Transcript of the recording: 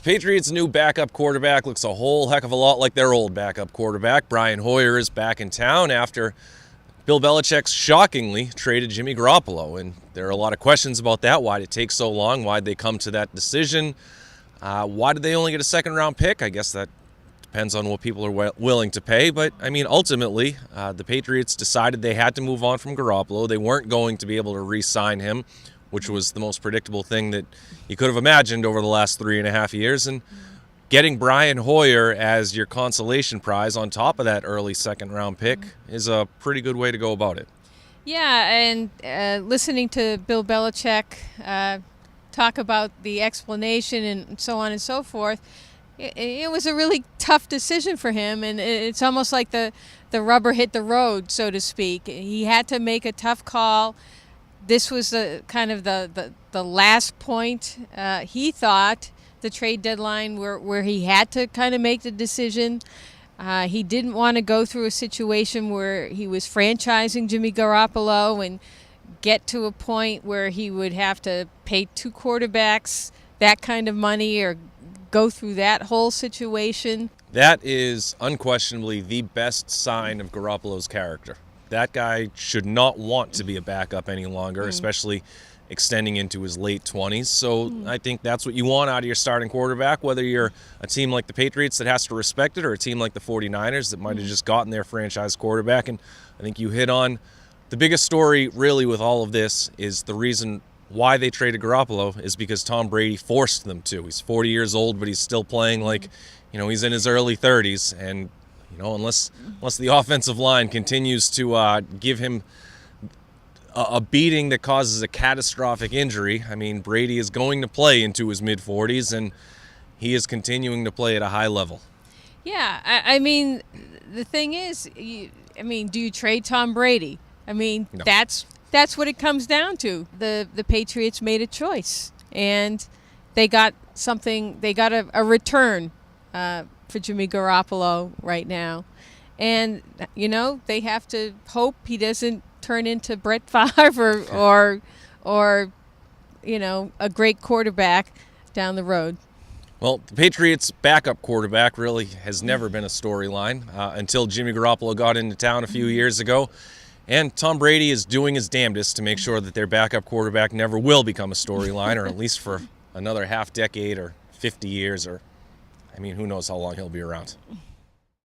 Patriots' new backup quarterback looks a whole heck of a lot like their old backup quarterback. Brian Hoyer is back in town after Bill Belichick shockingly traded Jimmy Garoppolo. And there are a lot of questions about that. Why did it take so long? Why did they come to that decision? Why did they only get a second-round pick? I guess that depends on what people are willing to pay. But, I mean, ultimately, the Patriots decided they had to move on from Garoppolo. They weren't going to be able to re-sign him, which was the most predictable thing that you could have imagined over the last 3.5 years. And getting Brian Hoyer as your consolation prize on top of that early second-round pick is a pretty good way to go about it. Yeah, and listening to Bill Belichick talk about the explanation and so on and so forth, it was a really tough decision for him, and it's almost like the rubber hit the road, so to speak. He had to make a tough call. This was the last point, he thought, the trade deadline where he had to kind of make the decision. He didn't want to go through a situation where he was franchising Jimmy Garoppolo and get to a point where he would have to pay two quarterbacks that kind of money or go through that whole situation. That is unquestionably the best sign of Garoppolo's character. That guy should not want to be a backup any longer, especially extending into his late 20s. So I think that's what you want out of your starting quarterback, whether you're a team like the Patriots that has to respect it or a team like the 49ers that might have just gotten their franchise quarterback. And I think you hit on the biggest story really with all of this is the reason why they traded Garoppolo is because Tom Brady forced them to. He's 40 years old, but he's still playing like, he's in his early 30s. And unless the offensive line continues to give him a beating that causes a catastrophic injury, I mean, Brady is going to play into his mid-40s, and he is continuing to play at a high level. Yeah, I mean, the thing is, do you trade Tom Brady? I mean, No. That's what it comes down to. The Patriots made a choice, and they got something. They got a return for Jimmy Garoppolo right now, and they have to hope he doesn't turn into Brett Favre or a great quarterback down the road. Well, the Patriots' backup quarterback really has never been a storyline until Jimmy Garoppolo got into town a few years ago. And Tom Brady is doing his damnedest to make sure that their backup quarterback never will become a storyline, or at least for another half decade or 50 years, or, who knows how long he'll be around.